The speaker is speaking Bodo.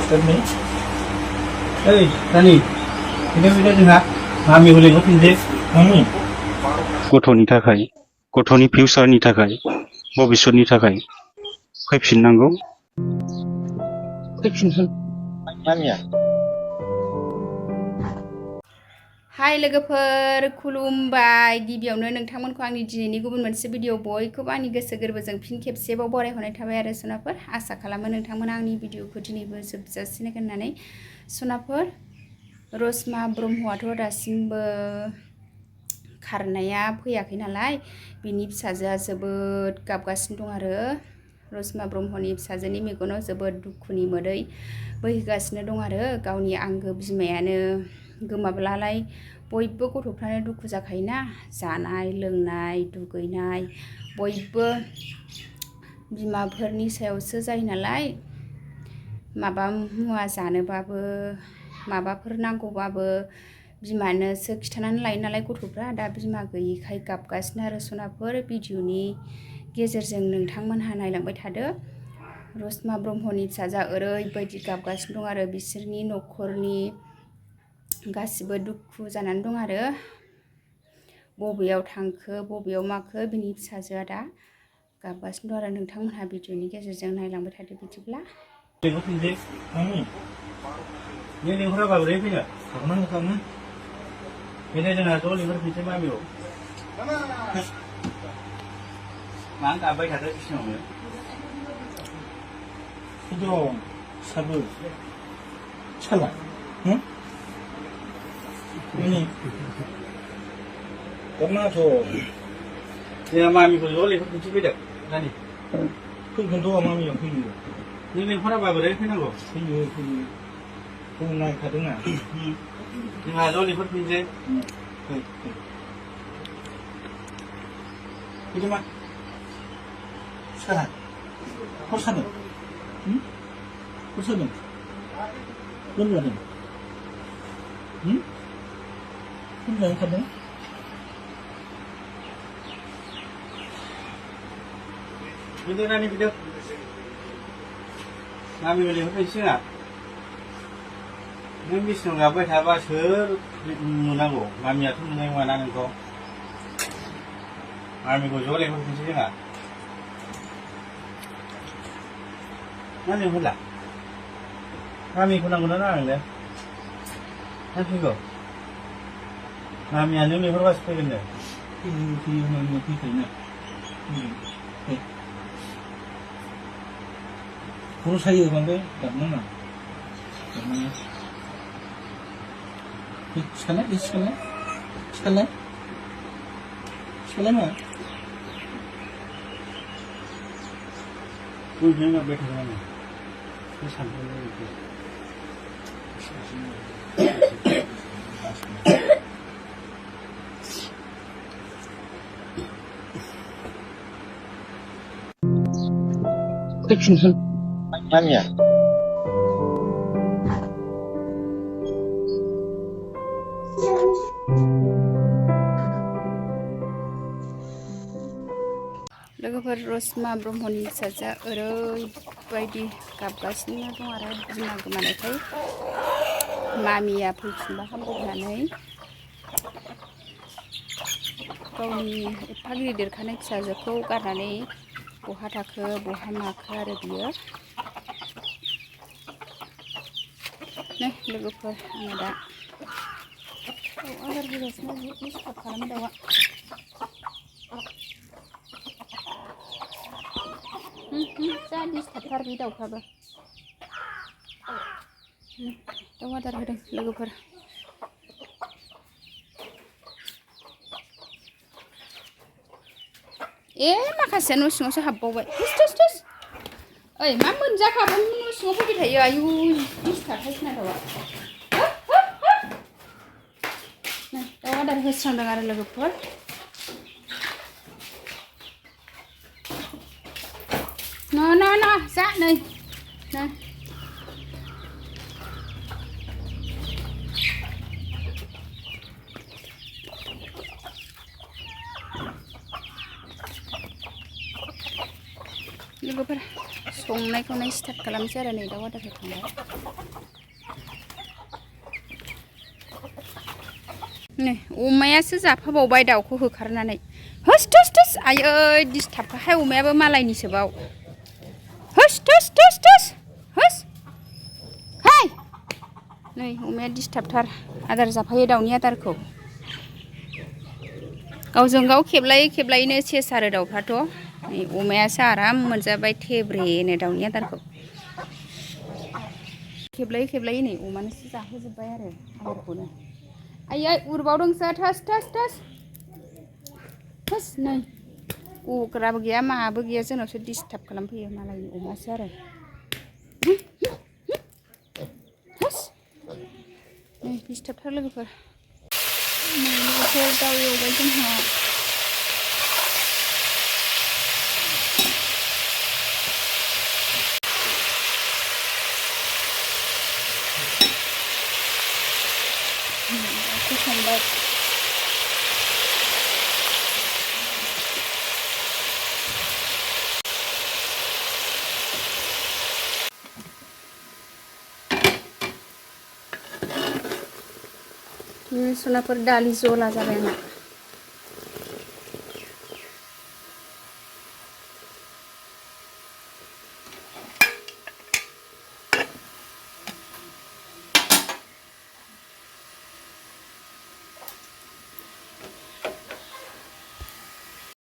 Ini. Hei, Tani. Ini video जोंहा मामि हलिखौ फिनदे मामि गथ'नि थाखाय गथ'नि फिउचारनि थाखाय भबिष्यतनि थाखाय फैफिननांगौ फैफिनगोन मामिया हाय लोगोफोर खुलुमबाय गिबियावनो नोंथांमोनखौ आंनि दिनैनि गुबुन मोनसे भिडिअ बयखौबो आंनि गोसो गोरबोजों फिन खेबसेबाव बरायहरनाय थाबाय आरो सनाफोर आसा खालामो नोंथांमोना आंनि भिडिअखौ दिनैबो जोबजासिम नायगोन होननानै सनाफोर रसमा ब्रह्मआथ' दासिमबो खारनाया फैयाखै नालाय बिनि फिसाजोआ जोबोद गाबगासिनो दं आरो रसमा ब्रह्मनि फिसाजोनि मेगनाव जोबोद दुखुनि मोदै बोहैगासिनो दं आरो गावनि आंगो बिमायानो गोमाब्लालाय बयबो गथ'फ्रानो दुखु जाखायोना जानाय लोंनाय दुगैनाय बयबो बिमाफोरनि सायावसो जायो नालाय माबा मुवा जानोबाबो माबाफोर नांगौबाबो बिमानोसो खिथानानै लायो नालाय गथ'फ्रा दा बिमा गैयिखाय गाबगासिनो आरो सनाफोर भिडिअनि गेजेरजों नोंथांमोनहा नायलांबाय थादो रसमा ब्रह्मनि फिसाजोआ ओरैबायदि गाबगासिनो दं आरो बिसोरनि न'खरनि गासिबो दुखु जानानै दं आरो बबेयाव थांखो बबेयाव माखो बिनि फिसाजोआ दा गाबगासिनो दं आरो नोंथांमोनहा भिडिअनि गेजेरजों नायलांबाय थादो बिदिब्ला लेखौ फिनदे मामि नों लेंहराबा बोरै फैनो थांनांगौ थांनो बेनो जोंहा ज' लेंहरफिनसै मामिखौ मा गाबबाय थादो बिसिनावनो दं साबो साला ini karena tuh ya mami ko jole ko kunci beda nani kun do mami yang kun ni ni fara ba bare kana go kun nai ka dunga ni ha jole ko kunci ini mah sekarang kosan kosan benar Không thật đấy. Bây giờ này đi được. Mami boleh apa sih nak? Mami bisa ngapain apa sih? Munago. Mami itu mulai mana nengko? Mami ko jual apa sih nak? Mana yang pula? Mami kuna nang deh. Apa sih kau? Mami anu ni berapa sekali ni? Ini mami kita ni. Kurus saya bangga, tak mana? Tak mana? Sekolah mana? Kau jangan berdekat mana? Ini sampai ni. फैफिनगोन मामिया लोगोफोर रसमा ब्रह्मनि फिसाजोआ ओरैबायदि गाबगासिनो दं आरो बिमा गोमानायखाय मामिया फैफिनबा हामगौ होननानै गावनि एफा गिदिर देरखानाय फिसाजोखौ गारनानै बहा थाखो बहा माखो आरो बियो नै लोगोफोर आङो दा आदार होगासिनो डिस्टार्ब खालामो दाउआ जा डिस्टार्बथार बे दाउफ्राबो दाउ आदार होदों लोगोफोर माखासेया न' सिङावसो हाबबावबाय थुस ओइ मा मोनजाखाबो न' सिङाव फैबाय थायो आयु डिस्टार्बहायसो ना दाउआ दाउ आदार होस्रांदों आरो लोगोफोर न' जा नै लोगोफोर संनायखौनो स्टार्ट खालामसै आरो नै दाउ आदार होखांबाय नै अमायासो जाफाबावबाय दाउखौ होखारनानै होस थोस थोस आयै दिसटार्बखाहाय अमायाबो मालायनिसोबाव होस थोस थोस थोस होस हाय नै अमाया दिसटार्बथार आदार जाफायो दाउनि आदारखौ गावजों गाव खेबलायै खेबलायैनो सेस आरो दाउफ्राथ' नै अमायासो आराम मोनजाबाय थेब्रेनो दाउनि आदारखौ खेबलायै खेबलायै नै अमानोसो जाहोजोब्बाय आरो आदारखौनो आयै उरबावदोंसो थोस थोस थोस थोस नै गग्राबो गैया माबो गैया जोंनावसो डिस्टार्ब खालामफैयो मालायनि अमासो आरो थोस नै डिस्टार्बथार लोगोफोर नै लोगोफोर दाउ एवबाय जोंहा संबाय सनाफोर दालि जला जाबाय आंना